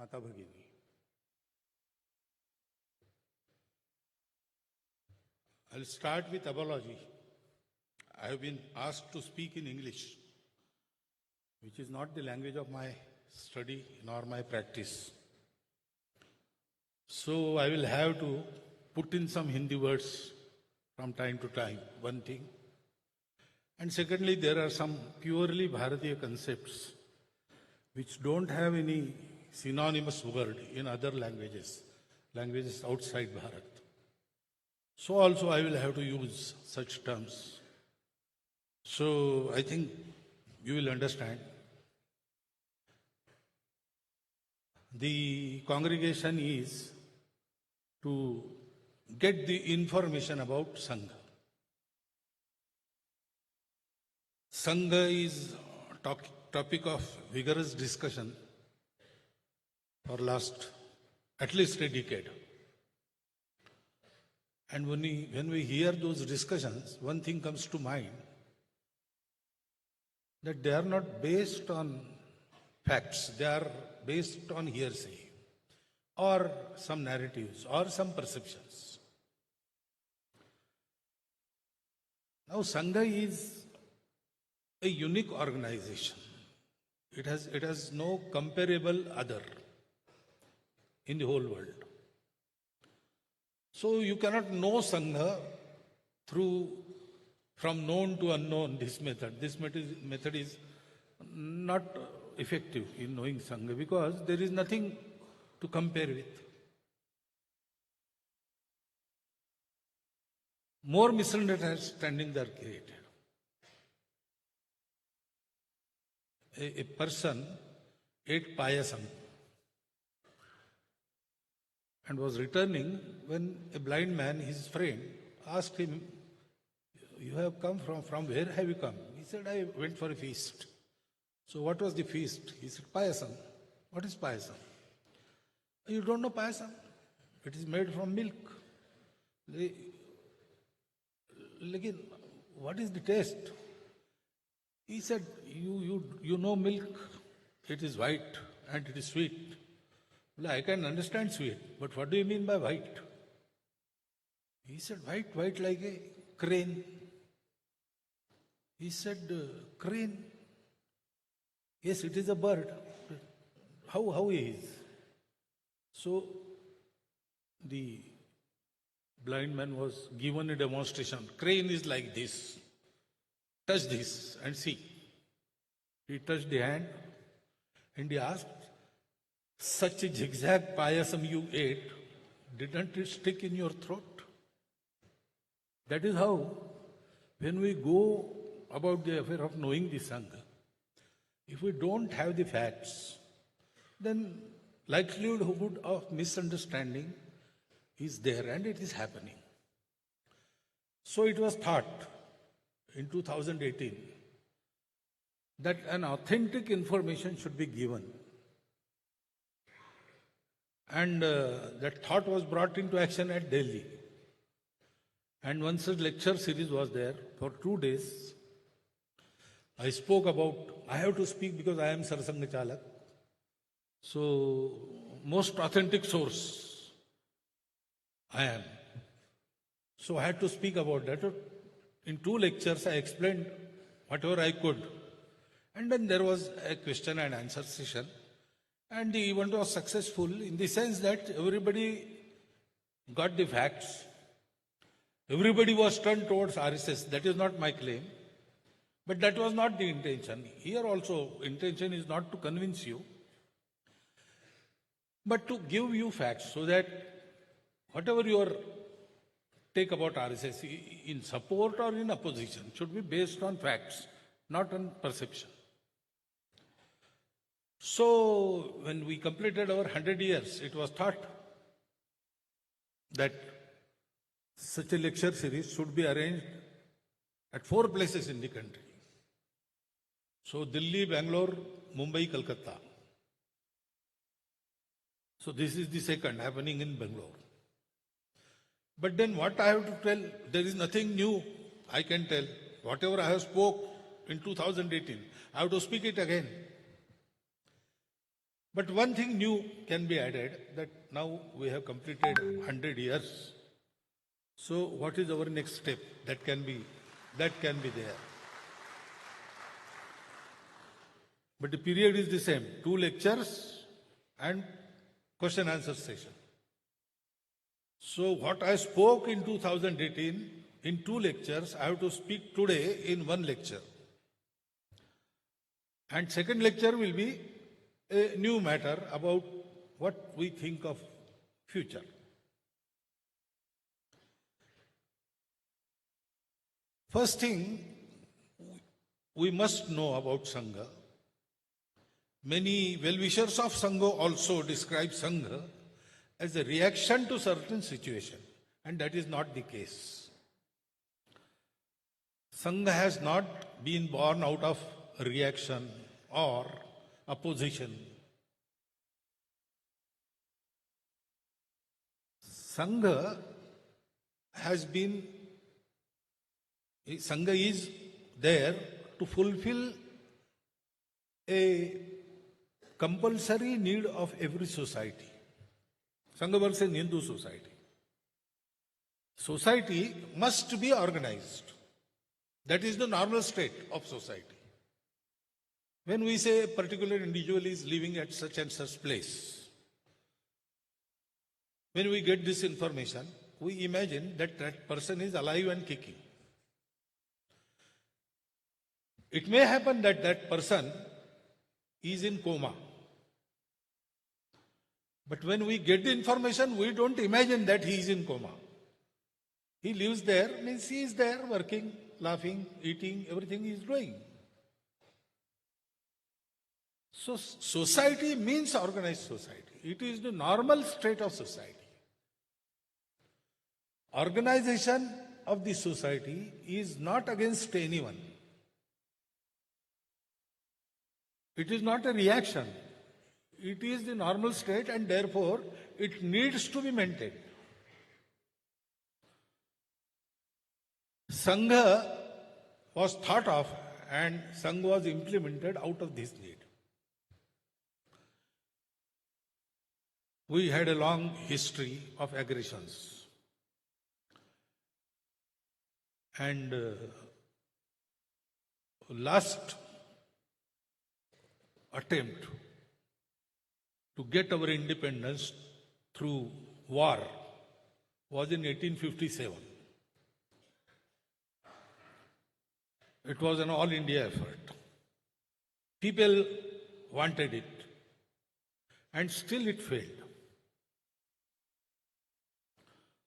माता भगिनी, I'll start with apology. I have been asked to speak in English, which is not the language of my study nor my practice. So I will have to put in some Hindi words from time to time, one thing. And secondly, there are some purely Bharatiya concepts which don't have any synonymous word in other languages outside Bharat. So also I will have to use such terms. So I think you will understand. The congregation is to get the information about Sangh. Sangh is topic of vigorous discussion for last at least a decade. And when we hear those discussions, one thing comes to mind, that they are not based on facts, they are based on hearsay or some narratives or some perceptions. Now Sangha is a unique organization. It has no comparable other in the whole world. So you cannot know Sangha from known to unknown, this method. This method is not effective in knowing Sangha because there is nothing to compare with. More misunderstandings are created. A person ate payasam and was returning when a blind man, his friend, asked him, "You have come from where have you come?" He said, "I went for a feast." So what was the feast? He said, "Payasam." What is payasam? You don't know payasam? It is made from milk. Again, what is the taste? He said, you know milk, it is white and it is sweet. Well, I can understand sweet, but what do you mean by white? He said, white like a crane. He said, crane? Yes, it is a bird. How is? So the blind man was given a demonstration. Crane is like this. Touch this and see. He touched the hand and he asked, "Such a zigzag payasam you ate, didn't it stick in your throat?" That is how, when we go about the affair of knowing the Sangha, if we don't have the facts, then likelihood of misunderstanding is there and it is happening. So it was thought in 2018 that an authentic information should be given. And that thought was brought into action at Delhi. And one such lecture series was there for 2 days. I spoke about, I have to speak because I am Sarsanga Chalak. So, most authentic source I am. So I had to speak about that. In 2 lectures, I explained whatever I could. And then there was a question and answer session. And the event was successful in the sense that everybody got the facts. Everybody was turned towards RSS. That is not my claim. But that was not the intention. Here also, intention is not to convince you, but to give you facts so that whatever your take about RSS in support or in opposition should be based on facts, not on perception. So when we completed our 100 years, it was thought that such a lecture series should be arranged at 4 places in the country. So Delhi, Bangalore, Mumbai, Kolkata. So this is the second happening in Bangalore. But then what I have to tell, there is nothing new I can tell. Whatever I have spoke in 2018, I have to speak it again. But one thing new can be added, that now we have completed 100 years. So what is our next step? That can be there. But the period is the same, 2 lectures and question answer session. So what I spoke in 2018 in 2 lectures, I have to speak today in 1 lecture. And second lecture will be a new matter about what we think of future. First thing, we must know about Sangha. Many well-wishers of Sangha also describe Sangha as a reaction to certain situation, and that is not the case. Sangha has not been born out of reaction or opposition. Sangha is there to fulfill a compulsory need of every society. Sangha works in Hindu society. Society must be organized. That is the normal state of society. When we say a particular individual is living at such and such place, when we get this information, we imagine that that person is alive and kicking. It may happen that that person is in coma. But when we get the information, we don't imagine that he is in coma. He lives there, means he is there working, laughing, eating, everything he is doing. So society means organized society. It is the normal state of society. Organization of the society is not against anyone. It is not a reaction. It is the normal state, and therefore it needs to be maintained. Sangha was thought of and Sangha was implemented out of this need. We had a long history of aggressions. And last attempt to get our independence through war was in 1857. It was an all-India effort. People wanted it, and still it failed.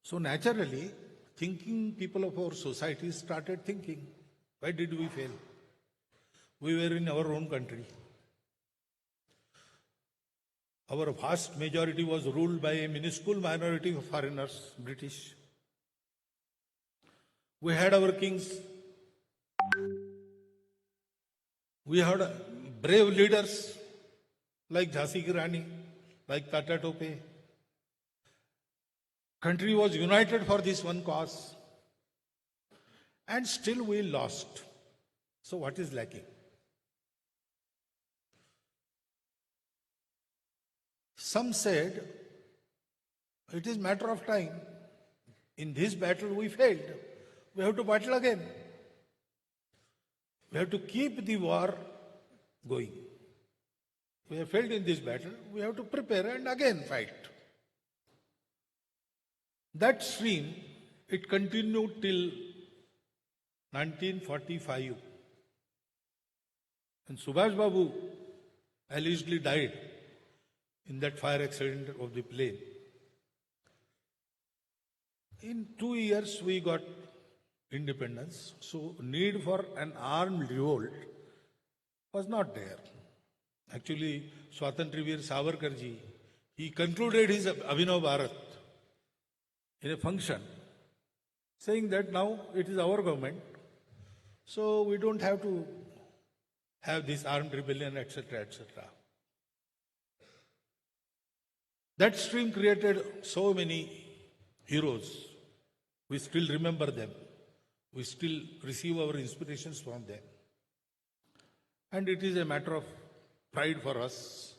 So naturally, people of our society started thinking, why did we fail? We were in our own country. Our vast majority was ruled by a minuscule minority of foreigners, British. We had our kings. We had brave leaders like Jhansi ki Rani, like Tata Tope. Country was united for this one cause. And still we lost. So what is lacking? Some said, it is matter of time. In this battle we failed. We have to battle again. We have to keep the war going. We have failed in this battle. We have to prepare and again fight. That stream, it continued till 1945. And Subhash Babu allegedly died in that fire accident of the plane. In 2 years we got independence, so need for an armed revolt was not there. Actually, Swatantraveer Savarkarji, he concluded his Abhinav Bharat in a function, saying that now it is our government, so we don't have to have this armed rebellion, etc., etc. That stream created so many heroes. We still remember them. We still receive our inspirations from them. And it is a matter of pride for us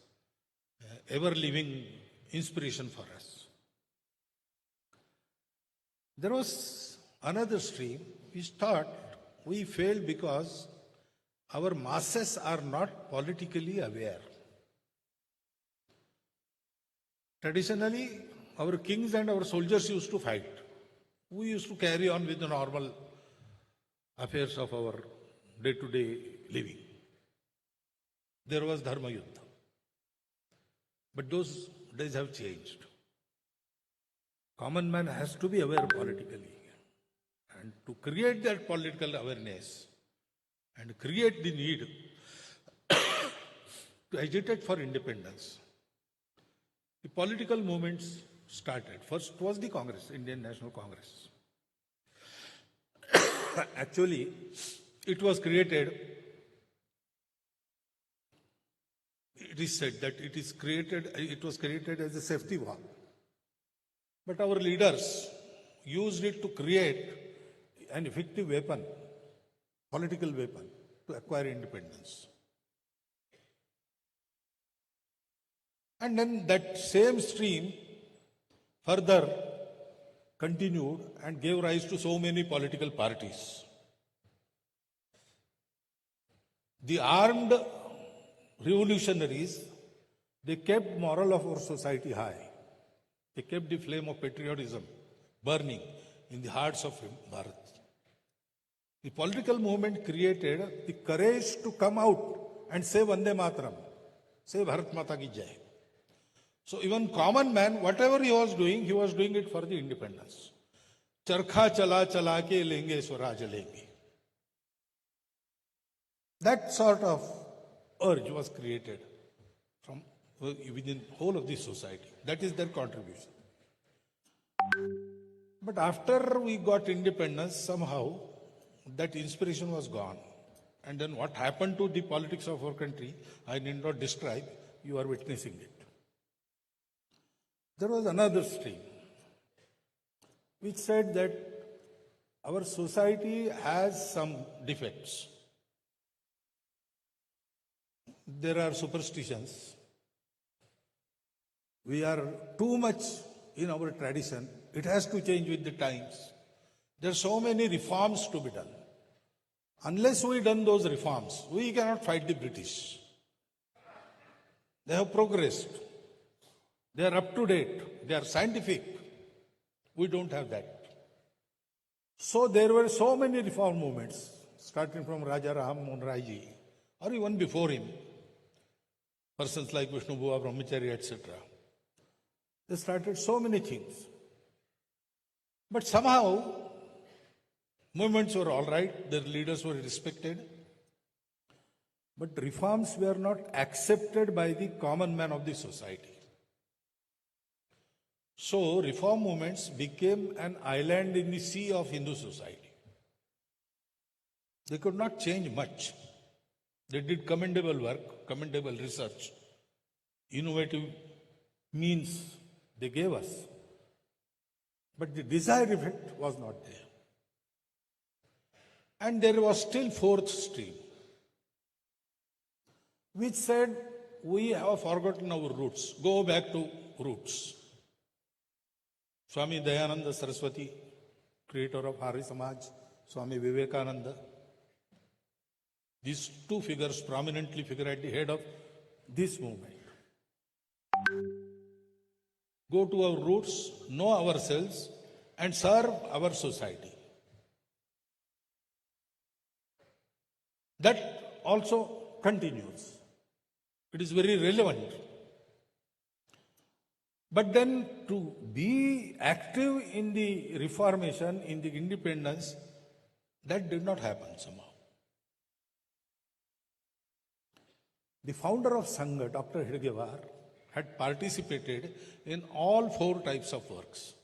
ever-living inspiration for us. There was another stream which thought we failed because our masses are not politically aware. Traditionally, our kings and our soldiers used to fight. We used to carry on with the normal affairs of our day-to-day living. There was Dharma Yuddha. But those days have changed. Common man has to be aware politically. And to create that political awareness and create the need to agitate for independence, the political movements started. First was the Congress, Indian National Congress. Actually, it was created, it is said that it was created as a safety valve. But our leaders used it to create an effective weapon, political weapon, to acquire independence. And then that same stream further continued and gave rise to so many political parties. The armed revolutionaries, they kept morale of our society high. They kept the flame of patriotism burning in the hearts of Bharat. The political movement created the courage to come out and say Vande Mataram, say Bharat Mata Ki Jai. So even common man, whatever he was doing it for the independence. Charkha chala chala ke lenge swaraj lenge. That sort of urge was created from within the whole of the society. That is their contribution. But after we got independence, somehow that inspiration was gone. And then what happened to the politics of our country, I need not describe, you are witnessing it. There was another stream which said that our society has some defects. There are superstitions. We are too much in our tradition. It has to change with the times. There are so many reforms to be done. Unless we done those reforms, we cannot fight the British. They have progressed. They are up to date. They are scientific. We don't have that. So there were so many reform movements, starting from Raja Ram Mohan Rai, or even before him, persons like Vishnu Bua, Brahmachari, etc. They started so many things. But somehow, movements were all right, their leaders were respected, but reforms were not accepted by the common man of the society. So, reform movements became an island in the sea of Hindu society. They could not change much. They did commendable work, commendable research, innovative means they gave us. But the desired effect was not there. And there was still fourth stream, which said, we have forgotten our roots. Go back to roots. Swami Dayananda Saraswati, creator of Hari Samaj, Swami Vivekananda. These two figures prominently figure at the head of this movement. Go to our roots, know ourselves, and serve our society. That also continues. It is very relevant. But then to be active in the reformation, in the independence, that did not happen somehow. The founder of Sangh, Dr. Hedgewar, had participated in all four types of works.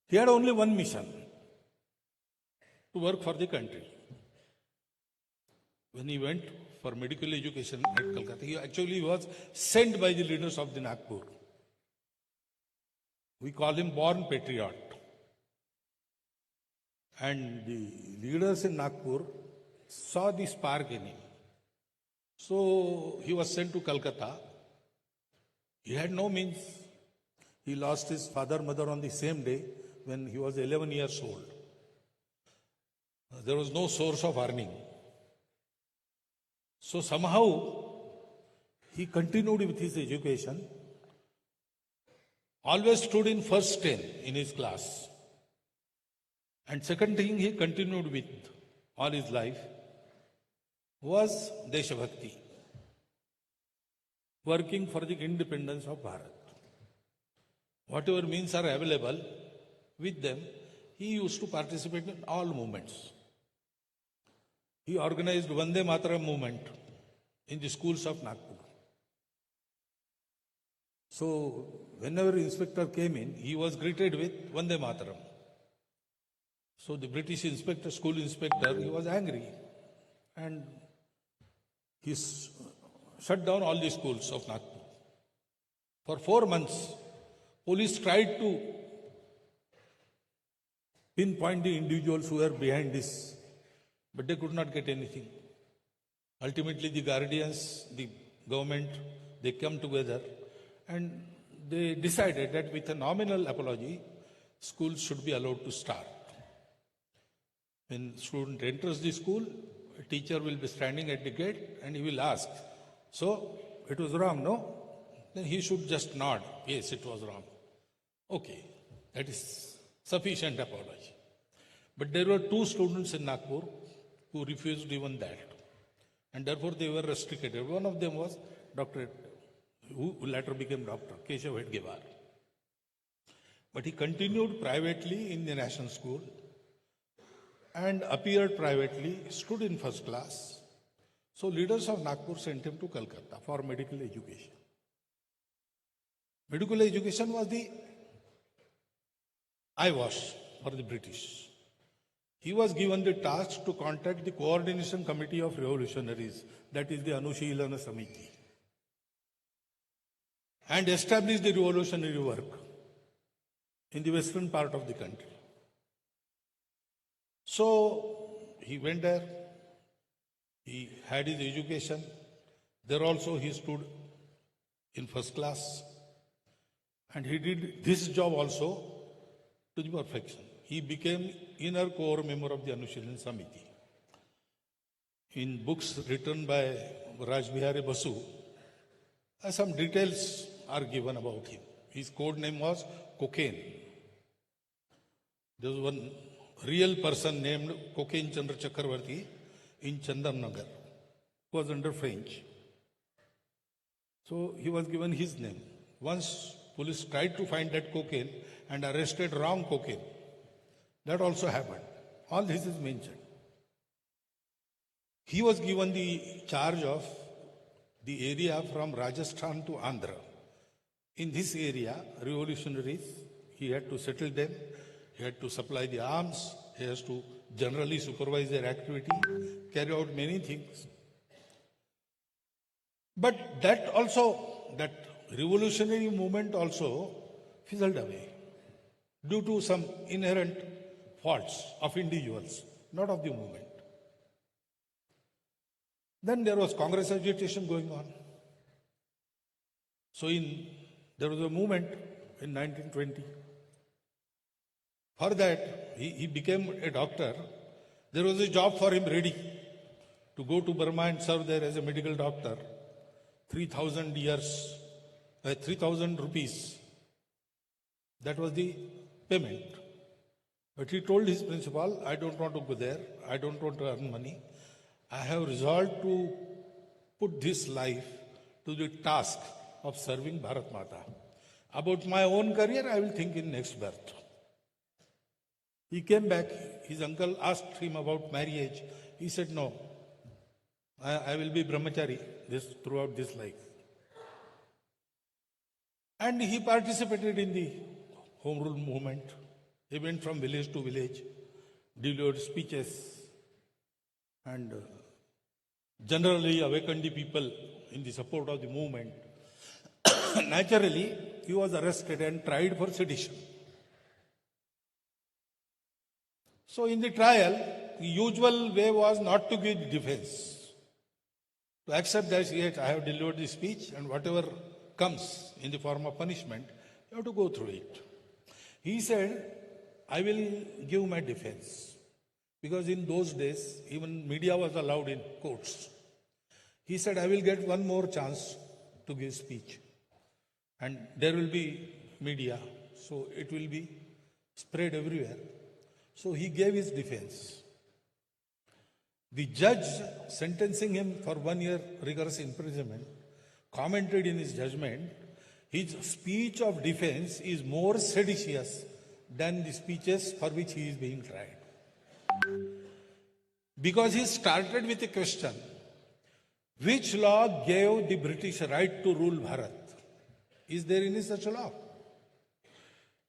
He had only one mission, to work for the country. When he went for medical education at Calcutta, he actually was sent by the leaders of the Nagpur. We call him born patriot. And the leaders in Nagpur saw the spark in him. So he was sent to Calcutta. He had no means. He lost his father, mother on the same day when he was 11 years old. There was no source of earning. So somehow he continued with his education, always stood in first 10 in his class. And second thing he continued with all his life was Deshabhakti, working for the independence of Bharat. Whatever means are available with them, he used to participate in all movements. He organized Vande Mataram movement in the schools of Nagpur. So whenever inspector came in, he was greeted with Vande Mataram. So the British inspector, school inspector, he was angry and he shut down all the schools of Nagpur. For 4 months, police tried to pinpoint the individuals who were behind this, but they could not get anything. Ultimately, the guardians, the government, they come together and they decided that with a nominal apology, schools should be allowed to start. When student enters the school, a teacher will be standing at the gate and he will ask, so it was wrong, no? Then he should just nod, yes, it was wrong. Okay, that is sufficient apology. But there were 2 students in Nagpur who refused even that. And therefore they were restricted. One of them was Dr. who later became Dr. Keshav Hedgewar. But he continued privately in the national school and appeared privately, stood in first class. So leaders of Nagpur sent him to Calcutta for medical education. Medical education was the eyewash for the British. He was given the task to contact the Coordination Committee of Revolutionaries, that is the Anushilana Samiti, and establish the revolutionary work in the western part of the country. So he went there, he had his education. There also he stood in first class. And he did this job also to the perfection. He became inner core member of the Anushilana Samiti. In books written by Rajbihari Basu, some details are given about him. His code name was Cocaine. There was one real person named Cocaine Chandra Chakravarti in Chandarnagar, who was under French. So he was given his name. Once police tried to find that cocaine and arrested wrong cocaine. That also happened. All this is mentioned. He was given the charge of the area from Rajasthan to Andhra. In this area, revolutionaries, he had to settle them, he had to supply the arms, he has to generally supervise their activity, carry out many things. But that revolutionary movement also fizzled away due to some inherent faults of individuals, not of the movement. Then there was Congress agitation going on. So there was a movement in 1920. For that, he became a doctor. There was a job for him ready to go to Burma and serve there as a medical doctor. 3,000 rupees. That was the payment. But he told his principal, I don't want to go there. I don't want to earn money. I have resolved to put this life to the task of serving Bharat Mata. About my own career, I will think in next birth. He came back. His uncle asked him about marriage. He said, no, I will be brahmachari throughout this life. And he participated in the Home Rule movement. He went from village to village, delivered speeches, and generally awakened the people in the support of the movement. Naturally, he was arrested and tried for sedition. So in the trial, the usual way was not to give defense. to accept that, yes, I have delivered the speech and whatever comes in the form of punishment, you have to go through it. He said, I will give my defense. Because in those days, even media was allowed in courts. He said, I will get one more chance to give speech. And there will be media, so it will be spread everywhere. So he gave his defense. The judge sentencing him for 1 year rigorous imprisonment commented in his judgment, his speech of defense is more seditious than the speeches for which he is being tried. Because he started with a question, which law gave the British right to rule Bharat? Is there any such law?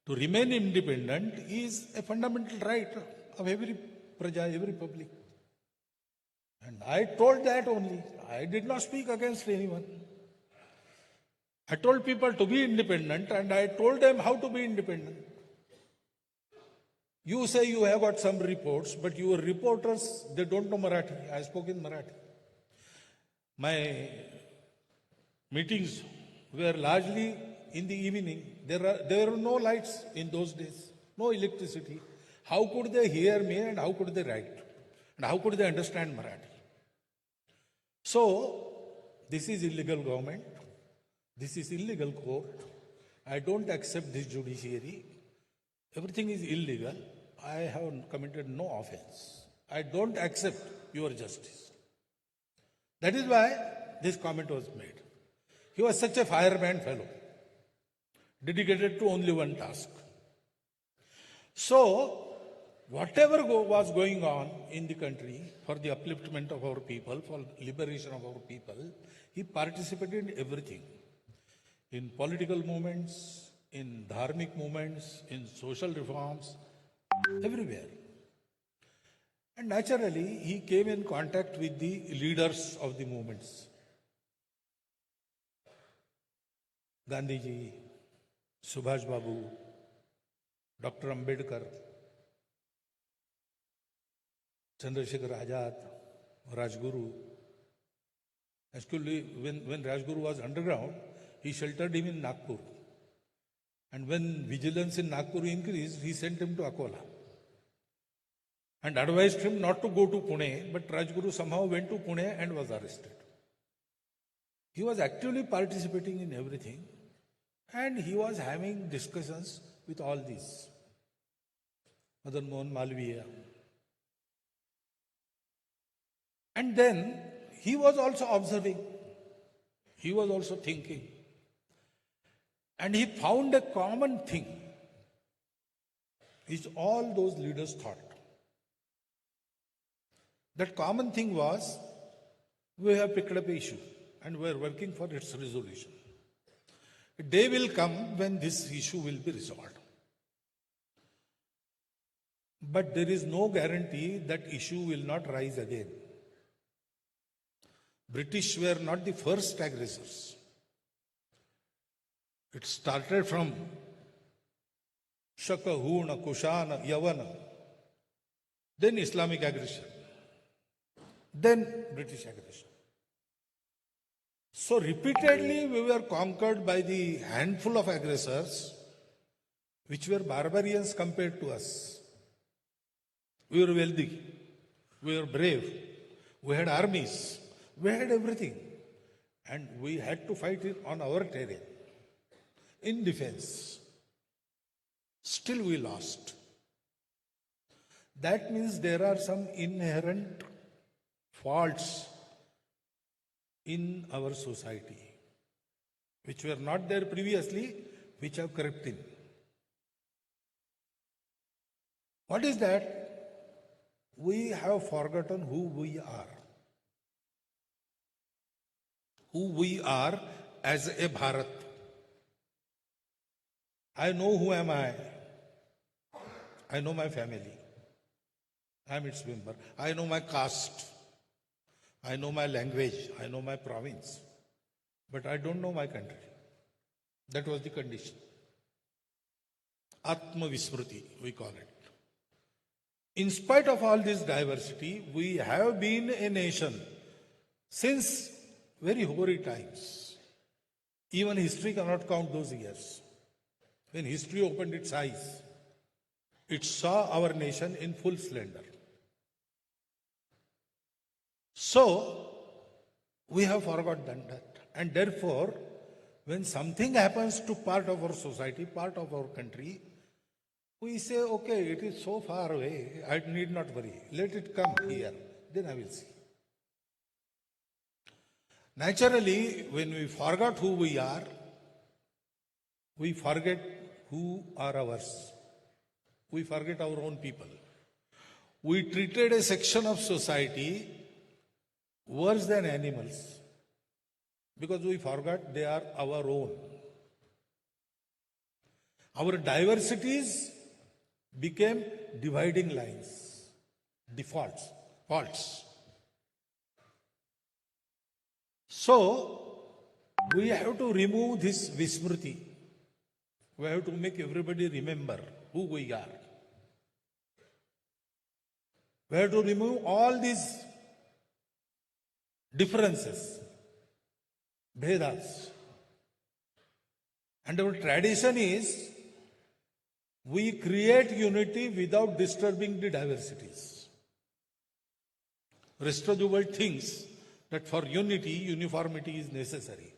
To remain independent is a fundamental right of every praja, every public. And I told that only. I did not speak against anyone. I told people to be independent and I told them how to be independent. You say you have got some reports, but your reporters, they don't know Marathi. I spoke in Marathi. My meetings were largely in the evening. There were no lights in those days, no electricity. How could they hear me and how could they write? And how could they understand Marathi? So, this is illegal government. This is illegal court. I don't accept this judiciary. Everything is illegal. I have committed no offense. I don't accept your justice. That is why this comment was made. He was such a fireman fellow, dedicated to only one task. So, whatever was going on in the country for the upliftment of our people, for liberation of our people, he participated in everything. In political movements, in dharmic movements, in social reforms, everywhere. And naturally, he came in contact with the leaders of the movements. Gandhiji, Subhash Babu, Dr. Ambedkar, Chandrasekhar Azad, Rajguru. Actually, when Rajguru was underground, he sheltered him in Nagpur. And when vigilance in Nagpur increased, he sent him to Akola. And advised him not to go to Pune, but Rajguru somehow went to Pune and was arrested. He was actively participating in everything. And he was having discussions with all these. Madan Mohan Malviya. And then he was also observing. He was also thinking. And he found a common thing, which all those leaders thought. That common thing was, we have picked up an issue and we are working for its resolution. A day will come when this issue will be resolved. But there is no guarantee that issue will not rise again. British were not the first aggressors. It started from Shaka, Huna, Kushana, Yavana, then Islamic aggression, then British aggression. So repeatedly we were conquered by the handful of aggressors which were barbarians compared to us. We were wealthy, we were brave, we had armies, we had everything, and we had to fight it on our terrain. In defense. Still we lost. That means there are some inherent faults in our society, which were not there previously, which have crept in. What is that? We have forgotten who we are. Who we are as a Bharat. I know who am I. I know my family. I am its member. I know my caste. I know my language. I know my province. But I don't know my country. That was the condition. Atma Vismruti, we call it. In spite of all this diversity, we have been a nation since very hoary times. Even history cannot count those years. When history opened its eyes, it saw our nation in full splendor. So, we have forgotten that. And therefore, when something happens to part of our society, part of our country, we say, okay, it is so far away, I need not worry. Let it come here, then I will see. Naturally, when we forgot who we are, we forget who are ours. We forget our own people. We treated a section of society worse than animals because we forgot they are our own. Our diversities became dividing lines, defaults, faults. So, we have to remove this vismruti. We have to make everybody remember who we are. We have to remove all these differences, bhedas. And our tradition is we create unity without disturbing the diversities. Rest of the world thinks that for unity, uniformity is necessary.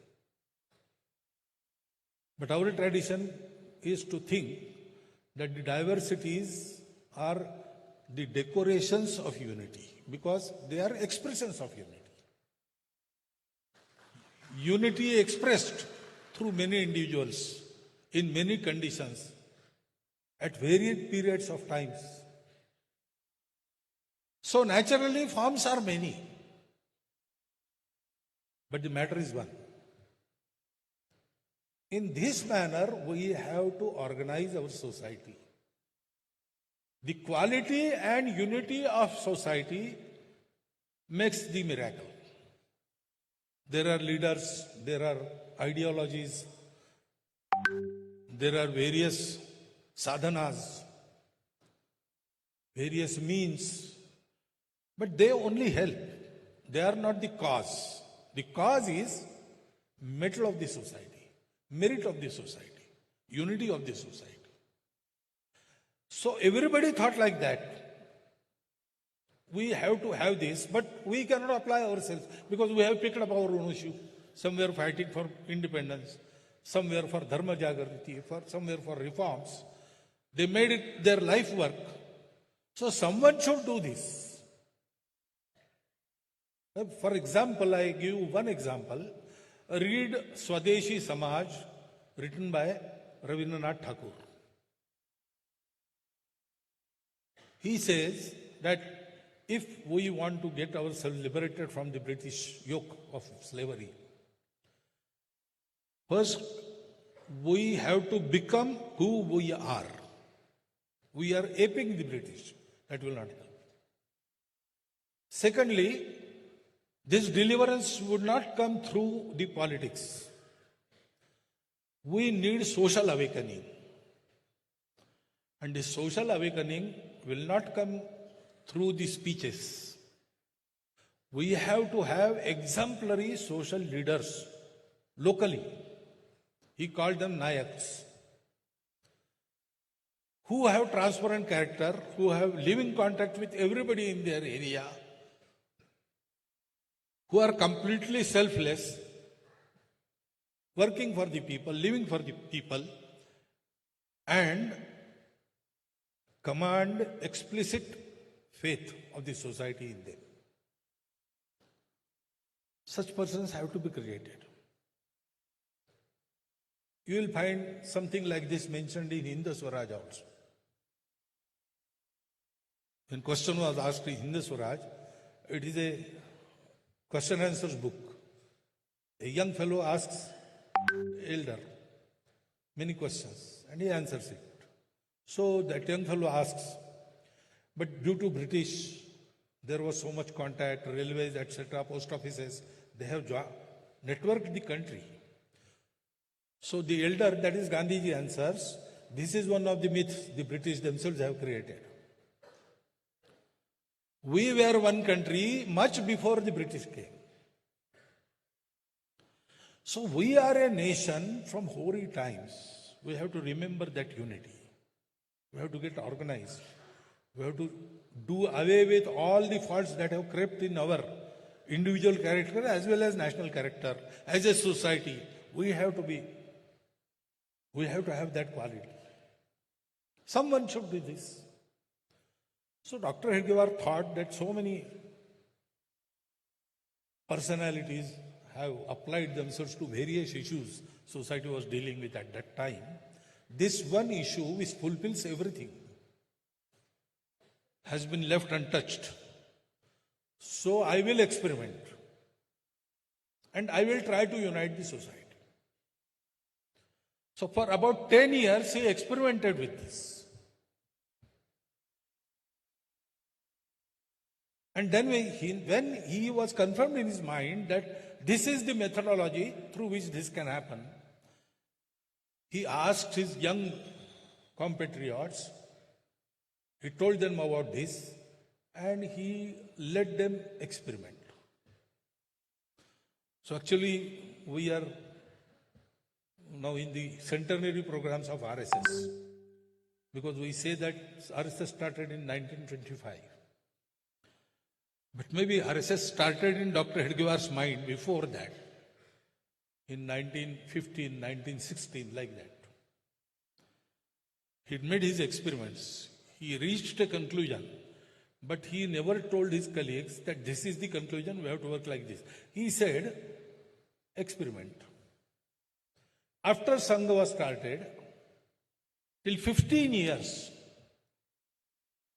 But our tradition is to think that the diversities are the decorations of unity because they are expressions of unity. Unity expressed through many individuals in many conditions at varied periods of times. So naturally forms are many. But the matter is one. In this manner, we have to organize our society. The quality and unity of society makes the miracle. There are leaders, there are ideologies, there are various sadhanas, various means, but they only help. They are not the cause. The cause is metal of the society, merit of the society, unity of the society. So everybody thought like that. We have to have this, but we cannot apply ourselves because we have picked up our own issue. Some were fighting for independence, some were for dharma jagrati, some were for reforms. They made it their life work. So someone should do this. For example, I give one example. Read Swadeshi Samaj, written by Rabindranath Tagore. He says that if we want to get ourselves liberated from the British yoke of slavery, first we have to become who we are. We are aping the British. That will not help. Secondly, this deliverance would not come through the politics. We need social awakening. And this social awakening will not come through the speeches. We have to have exemplary social leaders locally. He called them Nayaks, who have transparent character, who have living contact with everybody in their area, who are completely selfless, working for the people, living for the people, and command explicit faith of the society in them. Such persons have to be created. You will find something like this mentioned in Hindu Swaraj also. When question was asked in Hindu Swaraj, it is a question answers book. A young fellow asks elder many questions and he answers it. So that young fellow asks, but due to British, there was so much contact, railways, etc., post offices, they have networked the country. So the elder, that is Gandhiji, answers, this is one of the myths the British themselves have created. We were one country much before the British came. So we are a nation from hoary times. We have to remember that unity. We have to get organized. We have to do away with all the faults that have crept in our individual character as well as national character. As a society, we have to have that quality. Someone should do this. So Dr. Hedgewar thought that so many personalities have applied themselves to various issues society was dealing with at that time. This one issue which fulfills everything has been left untouched. So I will experiment and I will try to unite the society. So for about 10 years he experimented with this. And then when he was confirmed in his mind that this is the methodology through which this can happen, he asked his young compatriots, he told them about this, and he let them experiment. So actually, we are now in the centenary programs of RSS, because we say that RSS started in 1925. But maybe RSS started in Dr. Hedgewar's mind before that, in 1915, 1916, like that. He made his experiments. He reached a conclusion, but he never told his colleagues that this is the conclusion, we have to work like this. He said, experiment. After Sangh was started, till 15 years,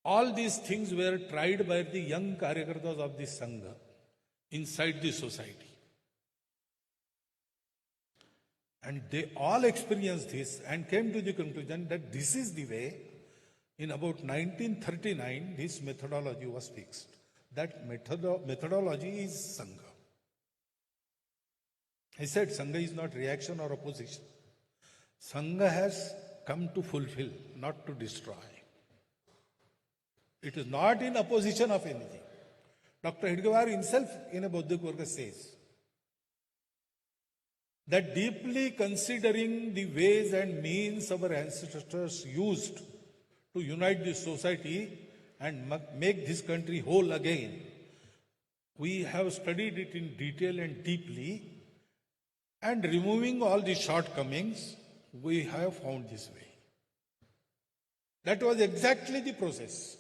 all these things were tried by the young Karyakartas of this Sangha inside the society. And they all experienced this and came to the conclusion that this is the way. In about 1939, this methodology was fixed. That methodology is Sangha. I said Sangha is not reaction or opposition. Sangha has come to fulfill, not to destroy. It is not in opposition of anything. Dr. Hedgewar himself in a Bauddhic Varga says that deeply considering the ways and means our ancestors used to unite this society and make this country whole again, we have studied it in detail and deeply, and removing all the shortcomings, we have found this way. That was exactly the process.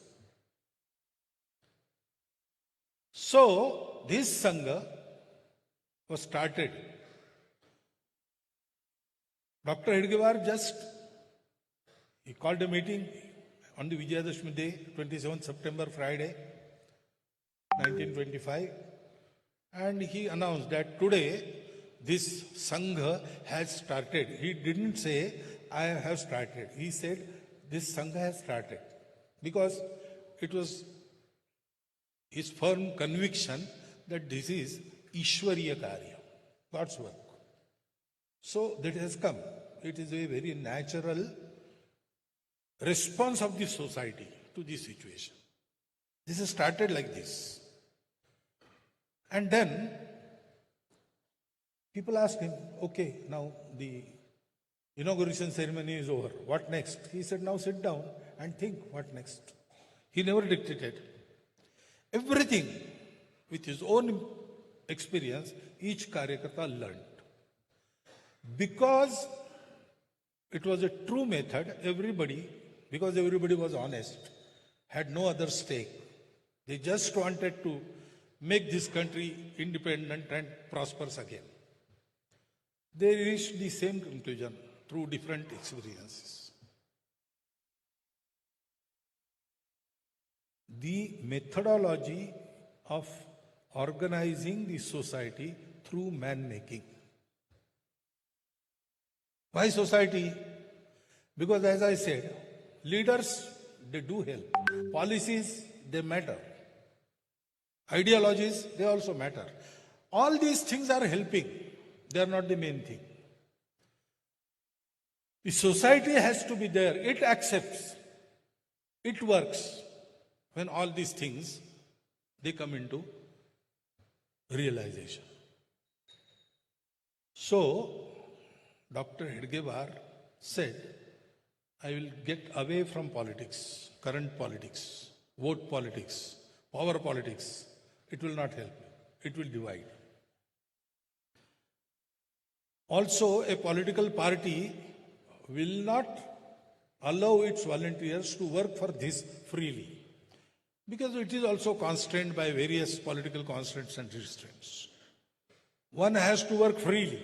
So, this Sangha was started. Dr. Hedgewar he called a meeting on the Vijayadashmi day, 27th September, Friday, 1925, and he announced that today this Sangha has started. He didn't say, I have started. He said, this Sangha has started. Because it was his firm conviction that this is Ishwariya Karya, God's work. So that has come. It is a very natural response of the society to this situation. This has started like this. And then people asked him, okay, now the inauguration ceremony is over. What next? He said, now sit down and think what next. He never dictated. Everything with his own experience, each Karyakarta learned. Because it was a true method, because everybody was honest, had no other stake. They just wanted to make this country independent and prosperous again. They reached the same conclusion through different experiences. The methodology of organizing the society through man-making. Why society? Because as I said, leaders, they do help. Policies, they matter. Ideologies, they also matter. All these things are helping. They are not the main thing. The society has to be there. It accepts. It works. When all these things, they come into realization. So, Dr. Hedgewar said, I will get away from politics, current politics, vote politics, power politics. It will not help. It will divide. Also, a political party will not allow its volunteers to work for this freely, because it is also constrained by various political constraints and restraints. One has to work freely,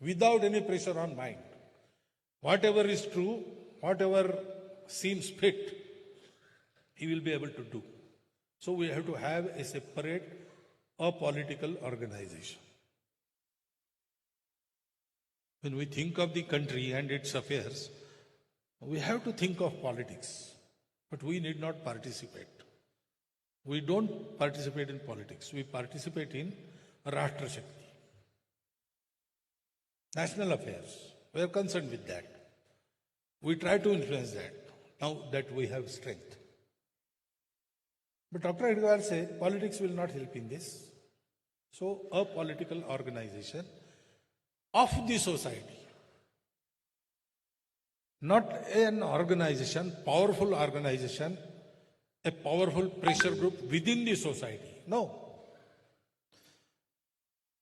without any pressure on mind. Whatever is true, whatever seems fit, he will be able to do. So we have to have a separate, apolitical organization. When we think of the country and its affairs, we have to think of politics, but we need not participate. We don't participate in politics. We participate in Rashtra Shakti, national affairs. We are concerned with that. We try to influence that now that we have strength. But Dr. Hedgewar said politics will not help in this. So a political organization of the society, not an organization, powerful organization, a powerful pressure group within the society. No.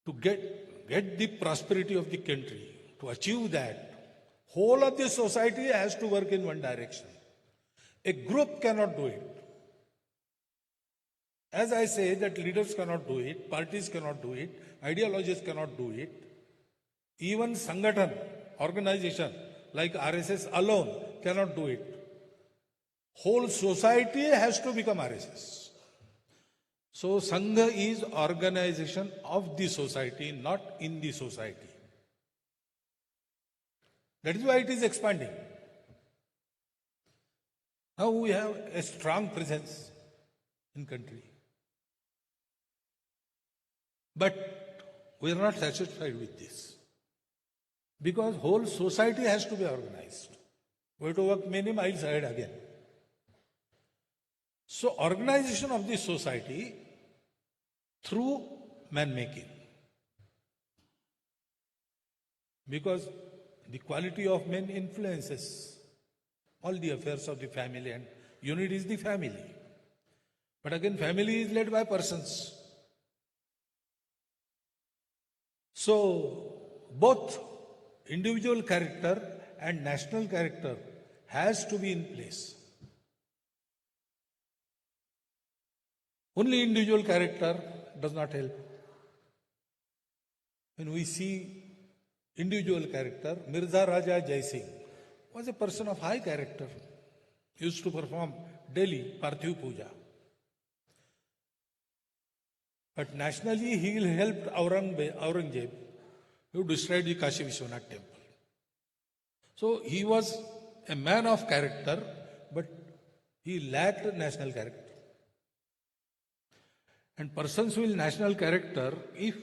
To get the prosperity of the country, to achieve that, whole of the society has to work in one direction. A group cannot do it. As I say that leaders cannot do it, parties cannot do it, ideologies cannot do it. Even Sangathan, organization like RSS alone cannot do it. Whole society has to become RSS. So Sangh is organization of the society, not in the society. That is why it is expanding. Now we have a strong presence in country. But we are not satisfied with this, because whole society has to be organized. We have to work many miles ahead again. So organization of the society through man-making. Because the quality of men influences all the affairs of the family, and unit is the family. But again, family is led by persons. So both individual character and national character has to be in place. Only individual character does not help. When we see individual character, Mirza Raja Jai Singh was a person of high character. He used to perform daily Parthiv Puja. But nationally he helped Aurangzeb, who destroyed the Kashi Vishwanath temple. So he was a man of character, but he lacked national character. And persons with national character, if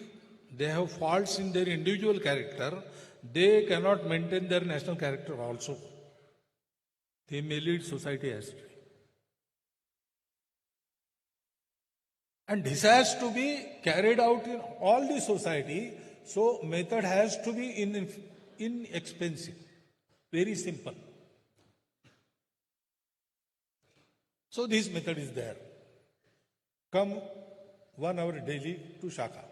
they have faults in their individual character, they cannot maintain their national character also. They may lead society astray. And this has to be carried out in all the society, so method has to be inexpensive, very simple. So this method is there. Come 1 hour daily to Shaka.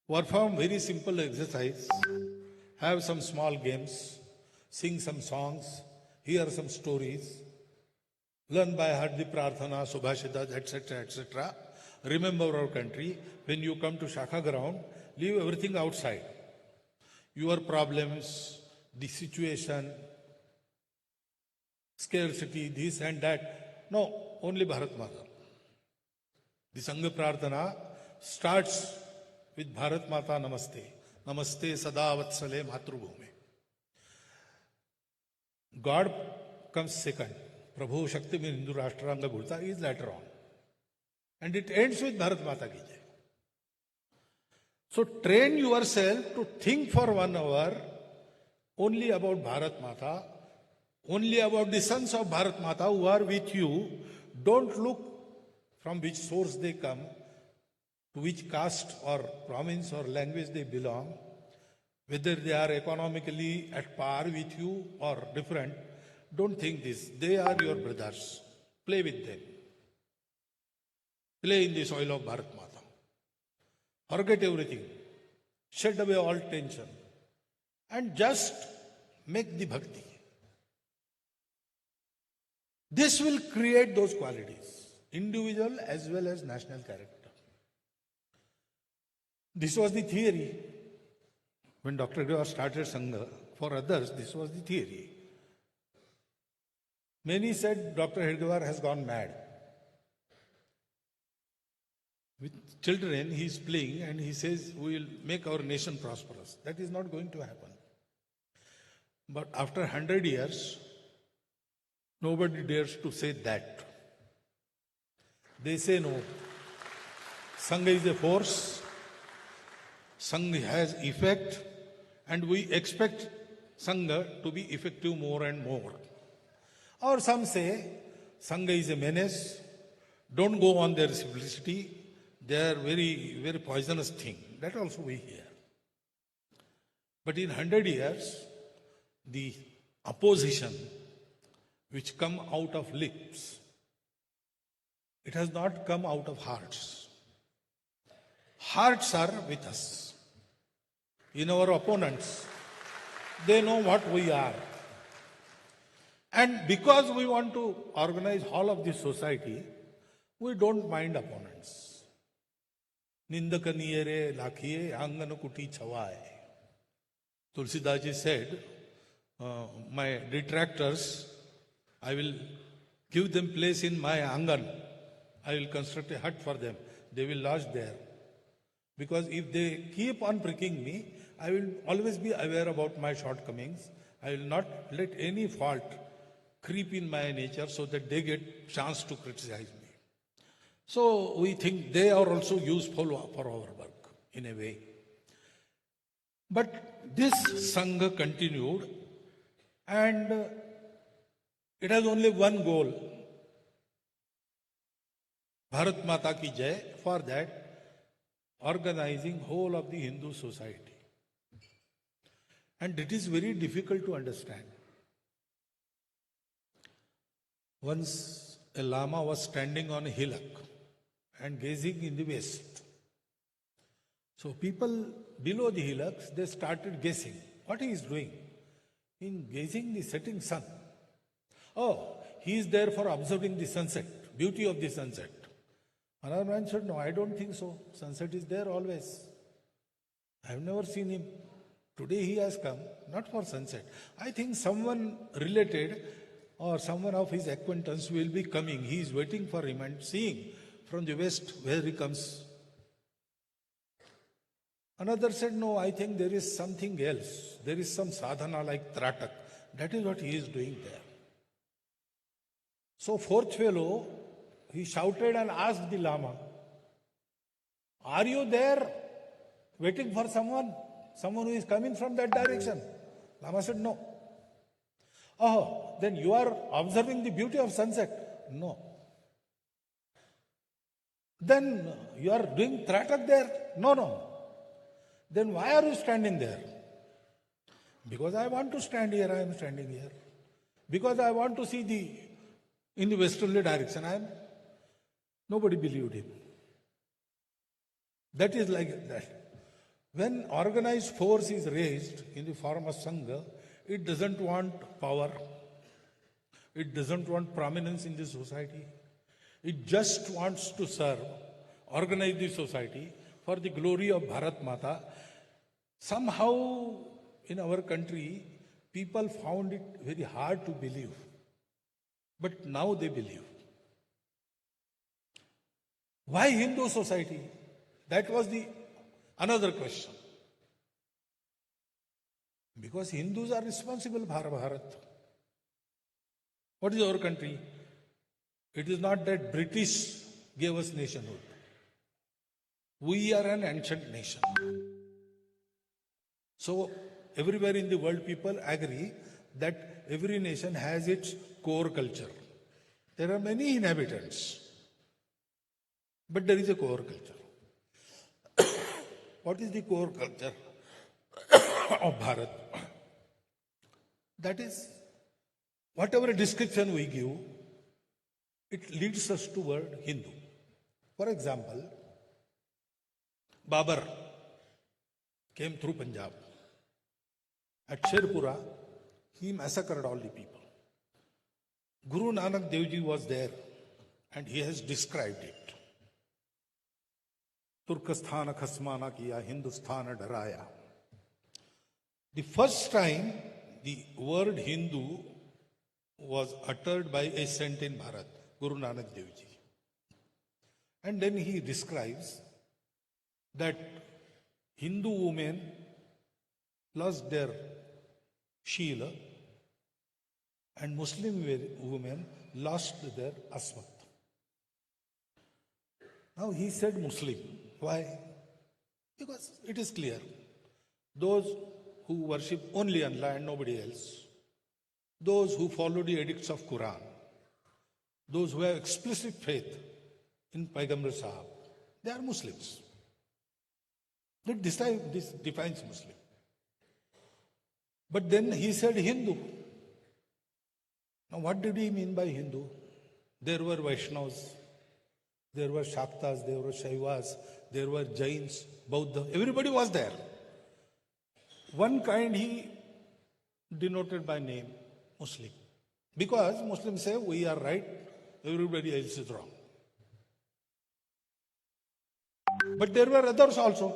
Perform very simple exercise, have some small games, sing some songs, hear some stories, learn by heart the prarthana, subhashitas, etc., etc. Remember our country. When you come to Shaka ground, leave everything outside. Your problems, the situation, scarcity, this and that. No, only Bharat Mata. The Sangha Prarthana starts with Bharat Mata Namaste. Namaste Sada Vatsale Matrubhume. God comes second. Prabhu Shakti mein Hindu Rashtranga Gurta is later on. And it ends with Bharat Mata Ki Jai. So train yourself to think for 1 hour only about Bharat Mata, only about the sons of Bharat Mata who are with you. Don't look from which source they come, to which caste or province or language they belong, whether they are economically at par with you or different, don't think this. They are your brothers. Play with them. Play in the soil of Bharat Mata. Forget everything. Shed away all tension. And just make the bhakti. This will create those qualities, individual as well as national character. This was the theory. When Dr. Hedgewar started Sangh, for others, this was the theory. Many said Dr. Hedgewar has gone mad. With children, he is playing and he says, we will make our nation prosperous. That is not going to happen. But after 100 years, nobody dares to say that. They say no. Sangh is a force. Sangh has effect. And we expect Sangh to be effective more and more. Or some say, Sangh is a menace. Don't go on their simplicity. They are very, very poisonous thing. That also we hear. But in 100 years, the opposition which come out of lips, it has not come out of hearts. Hearts are with us. In our opponents, they know what we are. And because we want to organize all of this society, we don't mind opponents. Nindakaniyere lakhiye angana kuti chhawaye. Tulsidas ji said, my detractors, I will give them place in my angan. I will construct a hut for them. They will lodge there. Because if they keep on pricking me, I will always be aware about my shortcomings. I will not let any fault creep in my nature so that they get chance to criticize me. So we think they are also useful for our work in a way. But this Sangh continued and it has only one goal. Bharat Mata ki Jai, for that, organizing whole of the Hindu society. And it is very difficult to understand. Once a Lama was standing on a hillock and gazing in the west. So people below the hillocks, they started guessing what he is doing in gazing the setting sun. Oh, he is there for observing the sunset, beauty of the sunset. Another man said, no, I don't think so. Sunset is there always. I have never seen him. Today he has come, not for sunset. I think someone related or someone of his acquaintance will be coming. He is waiting for him and seeing from the west where he comes. Another said, no, I think there is something else. There is some sadhana like Tratak. That is what he is doing there. So fourth fellow, he shouted and asked the Lama, are you there waiting for someone? Someone who is coming from that direction? Lama said, no. Oh, then you are observing the beauty of sunset? No. Then you are doing Tratak there? No. Then why are you standing there? Because I want to stand here, I am standing here. Because I want to see in the westerly direction, nobody believed him. That is like that. When organized force is raised in the form of Sangha, it doesn't want power. It doesn't want prominence in the society. It just wants to serve, organize the society for the glory of Bharat Mata. Somehow in our country, people found it very hard to believe. But now they believe. Why Hindu society? That was another question. Because Hindus are responsible for Bharat. What is our country? It is not that British gave us nationhood. We are an ancient nation. So everywhere in the world people agree that every nation has its core culture. There are many inhabitants, but there is a core culture. what is the core culture of Bharat? That is, whatever description we give, it leads us toward Hindu. For example, Babar came through Punjab. At Sherpura, he massacred all the people. Guru Nanak Dev Ji was there and he has described it. Turkesthana khasmana kiya, Hindusthana daraya. The first time the word Hindu was uttered by a saint in Bharat, Guru Nanak Dev Ji. And then he describes that Hindu women lost their Sheela and Muslim women lost their Asmat. Now he said Muslim. Why? Because it is clear. Those who worship only Allah and nobody else, those who follow the edicts of Quran, those who have explicit faith in Paigambar Sahab, they are Muslims. This defines Muslim. But then he said Hindu. Now what did he mean by Hindu? There were Vaishnavas, there were Shaktas, there were Shaivas, there were Jains, Buddha, everybody was there. One kind he denoted by name, Muslim. Because Muslims say we are right, everybody else is wrong. But there were others also,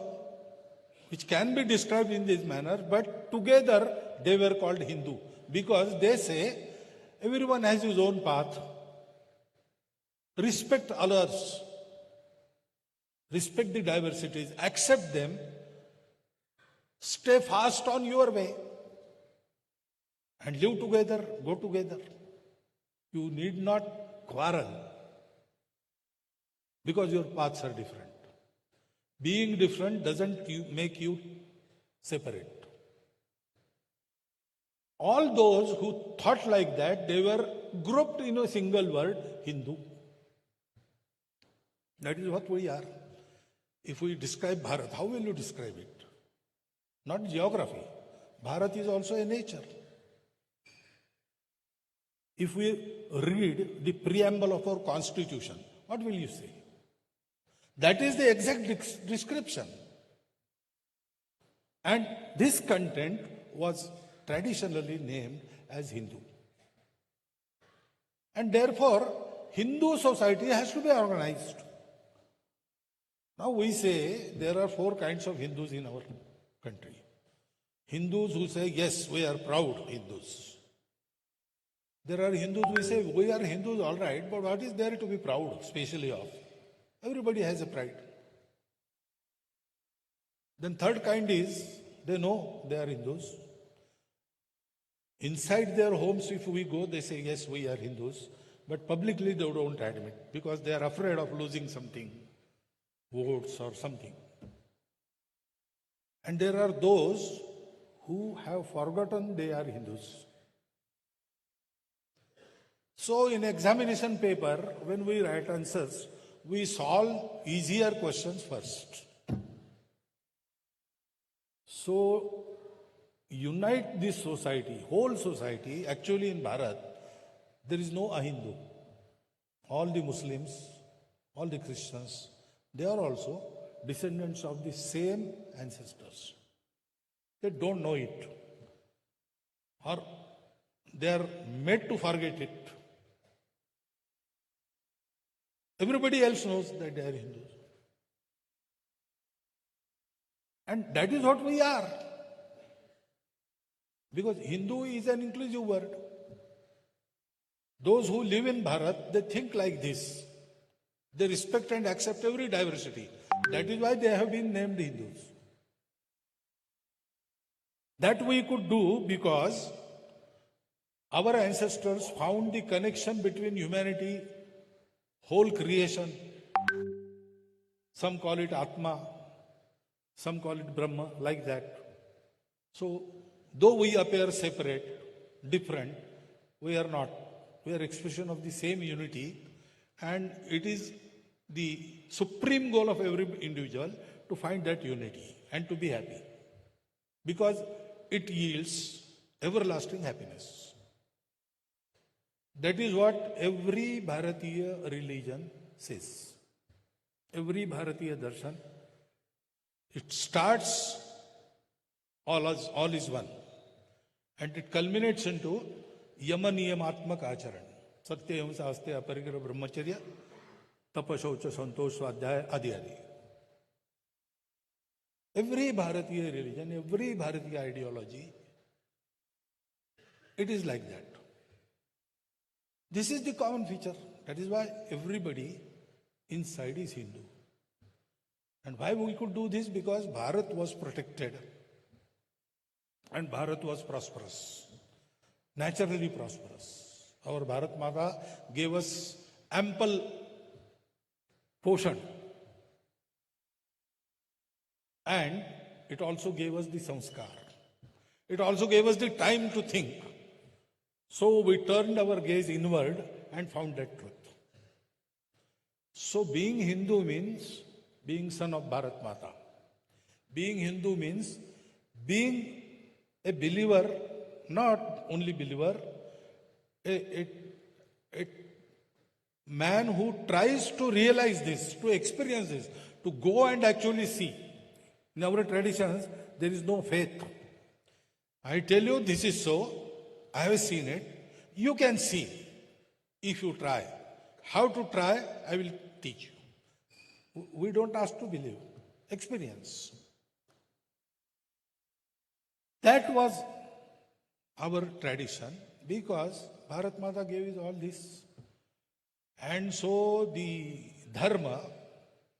which can be described in this manner, but together they were called Hindu. Because they say everyone has his own path. Respect others. Respect the diversities. Accept them. Stay fast on your way. And live together, go together. You need not quarrel. Because your paths are different. Being different doesn't make you separate. All those who thought like that, they were grouped in a single word, Hindu. That is what we are. If we describe Bharat, how will you describe it? Not geography. Bharat is also a nature. If we read the preamble of our constitution, what will you say? That is the exact description. And this content was traditionally named as Hindu. And therefore, Hindu society has to be organized. Now we say there are 4 kinds of Hindus in our country. Hindus who say, yes, we are proud Hindus. There are Hindus who say, we are Hindus, all right, but what is there to be proud, especially of? Everybody has a pride. Then third kind is, they know they are Hindus. Inside their homes, if we go, they say, yes, we are Hindus. But publicly, they don't admit because they are afraid of losing something, votes or something. And there are those who have forgotten they are Hindus. So in examination paper, when we write answers, we solve easier questions first. So, unite this society, whole society. Actually in Bharat, there is no Ahindu. All the Muslims, all the Christians, they are also descendants of the same ancestors. They don't know it. Or they are made to forget it. Everybody else knows that they are Hindus. And that is what we are. Because Hindu is an inclusive word. Those who live in Bharat, they think like this. They respect and accept every diversity. That is why they have been named Hindus. That we could do because our ancestors found the connection between humanity, whole creation. Some call it Atma, some call it Brahma, like that. So, though we appear separate, different, we are not. We are expression of the same unity, and it is the supreme goal of every individual to find that unity. and to be happy. Because it yields everlasting happiness. That is what every Bharatiya religion says. Every Bharatiya darshan, it starts all is one. And it culminates into Yama Niyamatmak Acharan. Satya Ahimsa Asteya Aparigraha Brahmacharya Tapa Shaucha Santosh Swadhyaya Adi Adi. Every Bharatiya religion, every Bharatiya ideology, it is like that. This is the common feature. That is why everybody inside is Hindu. And why we could do this? Because Bharat was protected and Bharat was prosperous, naturally prosperous. Our Bharat Mata gave us ample portion. And it also gave us the sanskar. It also gave us the time to think. So we turned our gaze inward and found that truth. So being Hindu means being son of Bharat Mata. Being Hindu means being a believer, not only believer, a man who tries to realize this, to experience this, to go and actually see. In our traditions, there is no faith. I tell you this is so, I have seen it. You can see if you try. How to try, I will teach you. We don't ask to believe. Experience. That was our tradition because Bharat Mata gave us all this. And so the dharma,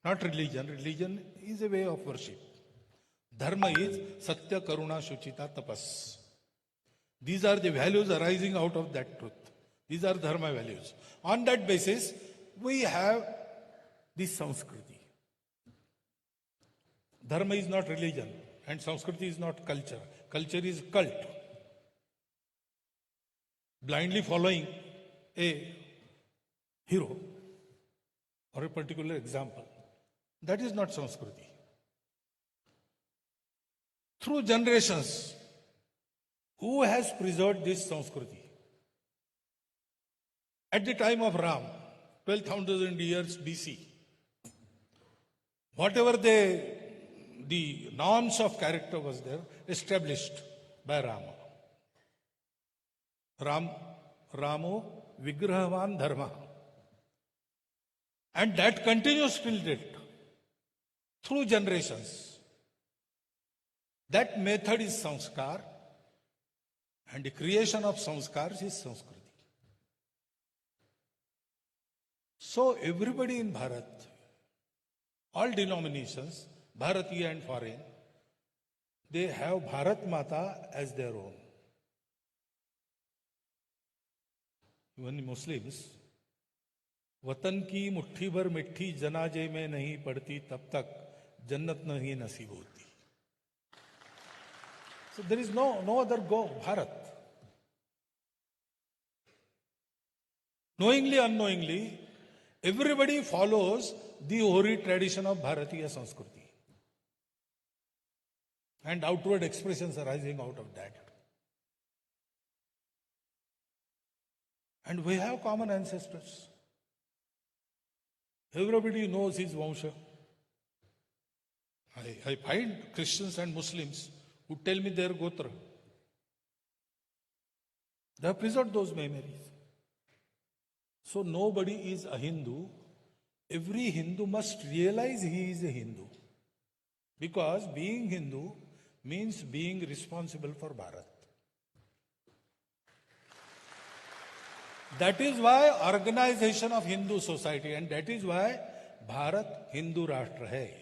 not religion, religion is a way of worship. Dharma is Satya, Karuna, Shuchita, Tapas. These are the values arising out of that truth. These are dharma values. On that basis, we have this Sanskriti. Dharma is not religion and Sanskriti is not culture. Culture is cult. Blindly following a hero or a particular example. That is not Sanskriti. Through generations, who has preserved this Sanskriti? At the time of Ram, 12,000 years BC, whatever the norms of character was there, established by Rama. Ramo Vigrahavan Dharma. And that continues till date, through generations. That method is sanskar, and the creation of sanskars is Sanskriti. So everybody in Bharat, all denominations, Bharatiya and foreign, they have Bharat Mata as their own. Even the Muslims, वतन की मुट्ठी भर मिट्टी जनाजे में नहीं पड़ती तब तक जन्नत नहीं नसीब होती. So there is no other go, Bharat. Knowingly, unknowingly, everybody follows the hoary tradition of Bharatiya Sanskriti. And outward expressions arising out of that. And we have common ancestors. Everybody knows his Vansha. I find Christians and Muslims who tell me their Gotra. They have preserved those memories. So nobody is a Hindu. Every Hindu must realize he is a Hindu. Because being Hindu means being responsible for Bharat. That is why organization of Hindu society, and that is why Bharat Hindu Rashtra hai.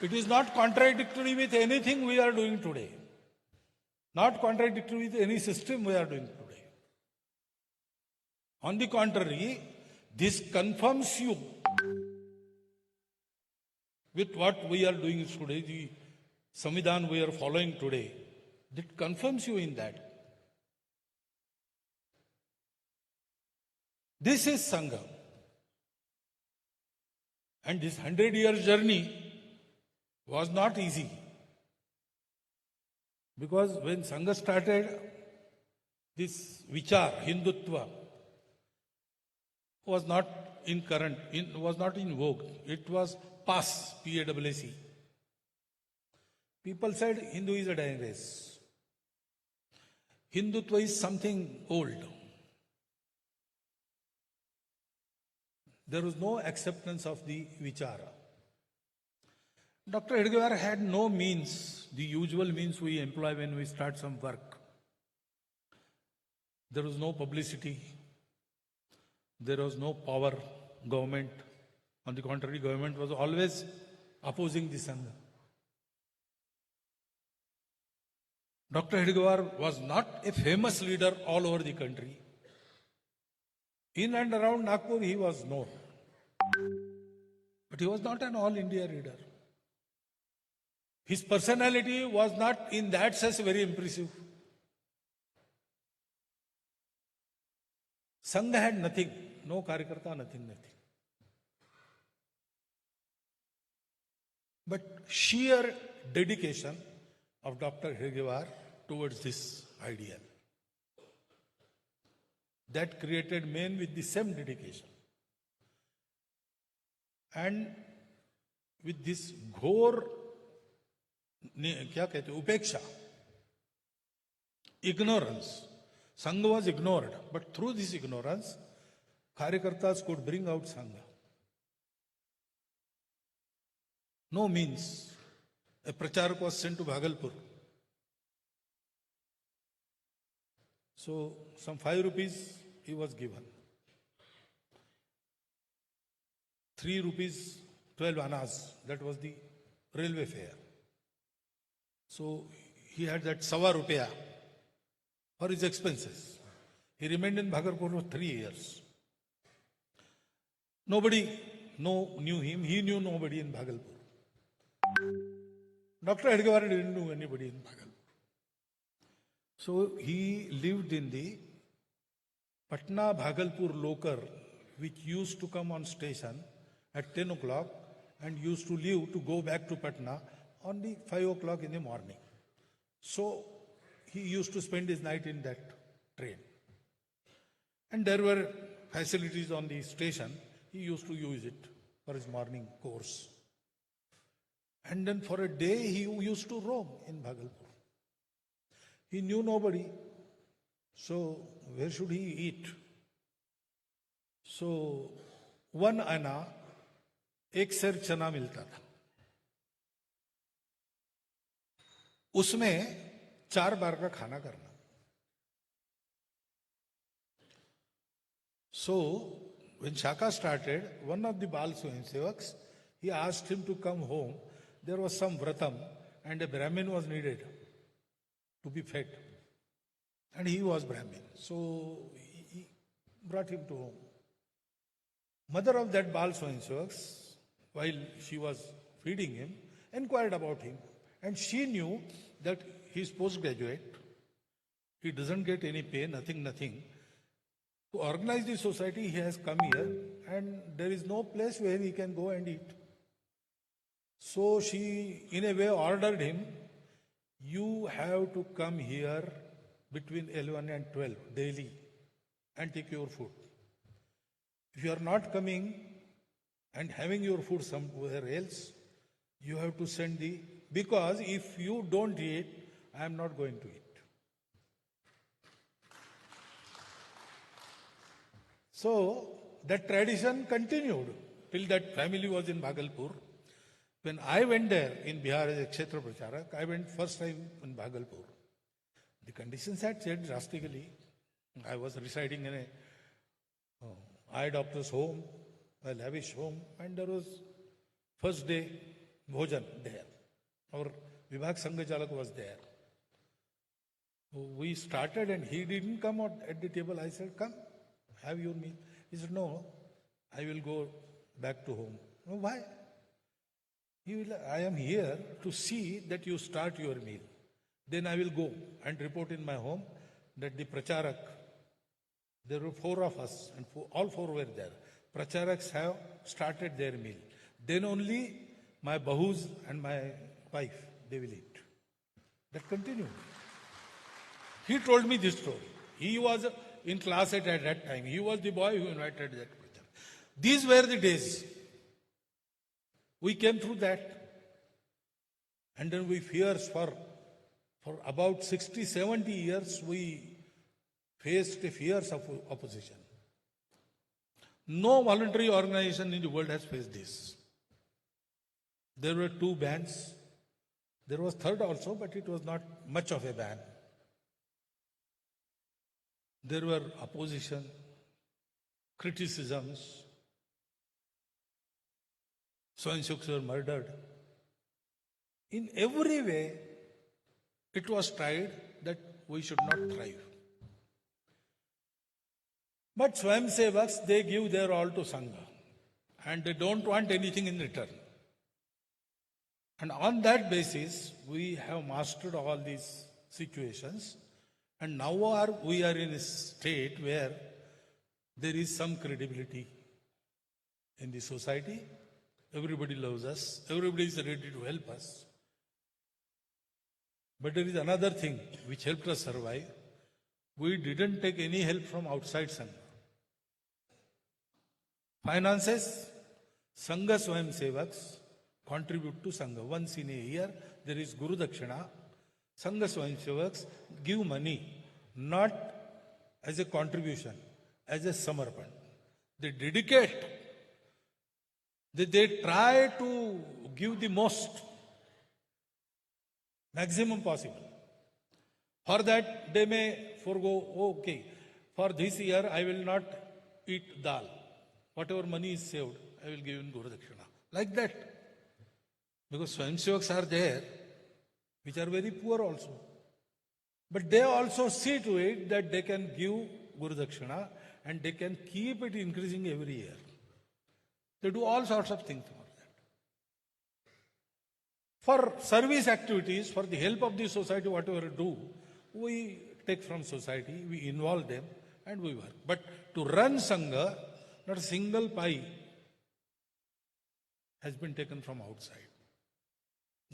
It is not contradictory with anything we are doing today. Not contradictory with any system we are doing today. On the contrary, this confirms you with what we are doing today, the Samvidhan we are following today. It confirms you in that. This is Sangh. And this 100-year journey was not easy. Because when Sangh started, this vichar, Hindutva, was not was not in vogue. It was PAS, P-A-S-S-E. People said Hindu is a dying race. Hindutva is something old. There was no acceptance of the vichara. Dr. Hedgewar had no means, the usual means we employ when we start some work. There was no publicity. There was no power, government. On the contrary, government was always opposing the Sangh. Dr. Hedgewar was not a famous leader all over the country. In and around Nagpur, he was known. But he was not an all-India leader. His personality was not in that sense very impressive. Sangh had nothing, no Karyakarta, nothing. But sheer dedication of Dr. Hedgewar towards this ideal, that created men with the same dedication. And with this ghor, क्या कहते हैं, उपेक्षा, ignorance. Sangh was ignored, but through this ignorance, Karyakartas could bring out Sangh. No means. A pracharak was sent to Bhagalpur. So, some 5 rupees he was given. 3 rupees, 12 annas, that was the railway fare. So, he had that sawa rupeya for his expenses. He remained in Bhagalpur for 3 years. Nobody knew him. He knew nobody in Bhagalpur. Dr. Hedgewar didn't know anybody in Bhagalpur. So he lived in the Patna-Bhagalpur local, which used to come on station at 10 o'clock and used to leave to go back to Patna on the 5 o'clock in the morning. So he used to spend his night in that train. And there were facilities on the station. He used to use it for his morning course. And then for a day he used to roam in Bhagalpur. He knew nobody. So where should he eat? So 1 anna, 1 सेर चना मिलता था. उसमें 4 बार का खाना करना. So when Shaka started, one of the Bal Swayamsevaks, he asked him to come home. There was some vratam and a Brahmin was needed to be fed. And he was Brahmin. So he brought him to home. Mother of that Bal Swayamsevaks, while she was feeding him, inquired about him. And she knew that he is postgraduate. He doesn't get any pay, nothing. To organize the society, he has come here and there is no place where he can go and eat. So she, in a way, ordered him, you have to come here between 11 and 12 daily and take your food. If you are not coming and having your food somewhere else, you have to send because if you don't eat, I am not going to eat. So that tradition continued till that family was in Bhagalpur. When I went there in Bihar as a Kshetra Pracharak, I went first time in Bhagalpur. The conditions had changed drastically. I was residing in a eye doctor's home, a lavish home, and there was first day bhojan there. Our Vibhag Sangh was there. We started and he didn't come out at the table. I said, come, have your meal. He said, no, I will go back to home. No, why? I am here to see that you start your meal. Then I will go and report in my home that the Pracharak, there were 4 of us and all 4 were there. Pracharaks have started their meal. Then only my bahus and my wife, they will eat. That continued. He told me this story. He was in class at that time. He was the boy who invited that preacher. These were the days. We came through that. And then we fears for about 60, 70 years, we faced the fears of opposition. No voluntary organization in the world has faced this. There were 2 bans. There was third also, but it was not much of a ban. There were opposition, criticisms. Swayamsevaks were murdered. In every way, it was tried that we should not thrive. But Swayamsevaks, they give their all to Sangha. And they don't want anything in return. And on that basis, we have mastered all these situations. And now we are in a state where there is some credibility in the society. Everybody loves us. Everybody is ready to help us. But there is another thing which helped us survive. We didn't take any help from outside Sangha. Finances, Sangha Swayamsevaks contribute to Sangha. Once in a year, there is Guru Dakshina. Sangha Swayamsevaks give money, not as a contribution, as a samarpan. They dedicate. They try to give the most, maximum possible. For that, they may forego, okay, for this year I will not eat dal. Whatever money is saved, I will give in Guru Dakshina. Like that. Because Swayamsevaks are there, which are very poor also. But they also see to it that they can give Guru Dakshina and they can keep it increasing every year. They do all sorts of things for that. For service activities, for the help of the society, whatever we do, we take from society, we involve them, and we work. But to run Sangha, not a single pie has been taken from outside.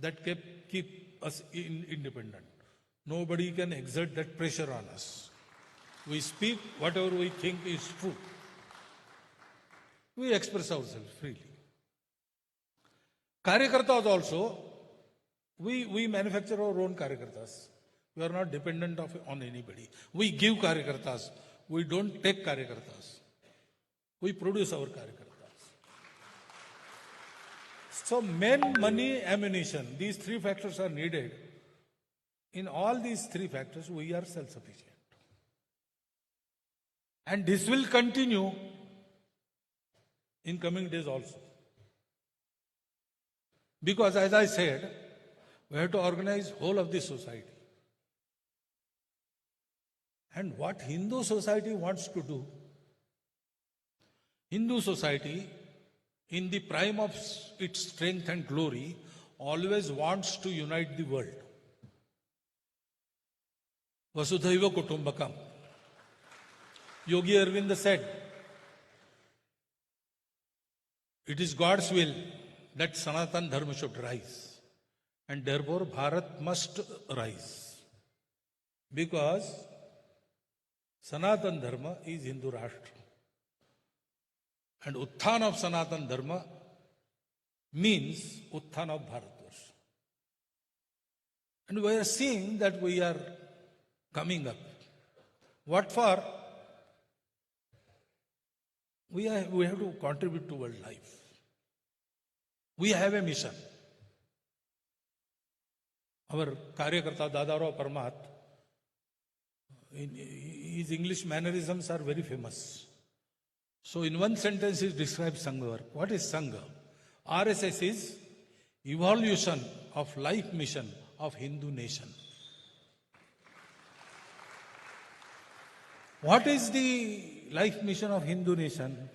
That keep us independent. Nobody can exert that pressure on us. We speak whatever we think is true. We express ourselves freely. Karyakartas also, we manufacture our own Karyakartas. We are not dependent on anybody. We give Karyakartas. We don't take Karyakartas. We produce our Karyakartas. So men, money, ammunition, these 3 factors are needed. In all these 3 factors, we are self-sufficient. And this will continue in coming days also. Because as I said, we have to organize whole of the society. And what Hindu society wants to do, Hindu society, in the prime of its strength and glory, always wants to unite the world. Vasudhaiva Kutumbakam. Yogi Arvind said, it is God's will that Sanatan Dharma should rise. And therefore Bharat must rise. Because Sanatan Dharma is Hindu Rashtra. And Utthan of Sanatan Dharma means Utthan of Bharatvarsh. And we are seeing that we are coming up. What for? We have to contribute to world life. We have a mission. Our Karyakarta Dadarao Parmat, his English mannerisms are very famous. So in one sentence he describes Sangha work. What is Sangha? RSS is evolution of life mission of Hindu nation. What is the life mission of Hindu nation?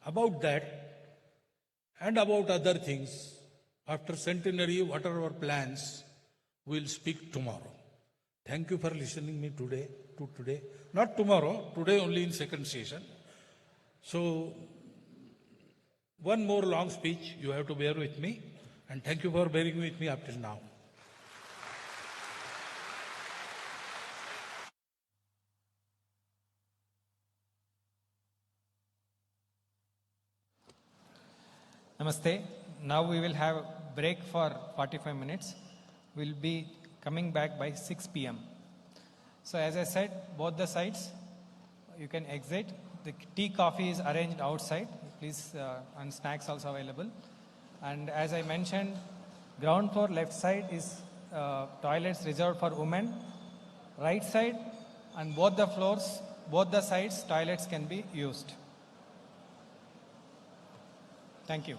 About that and about other things, after centenary, what are our plans, we'll speak tomorrow. Thank you for listening me today. Not tomorrow, today only in second session. So one more long speech. You have to bear with me. And thank you for bearing with me up till now. Namaste. Now we will have break for 45 minutes. We'll be coming back by 6 p.m. So as I said, both the sides, you can exit. The tea, coffee is arranged outside. Please, and snacks also available. And as I mentioned, ground floor left side is toilets reserved for women. Right side and both the floors, both the sides, toilets can be used. Thank you.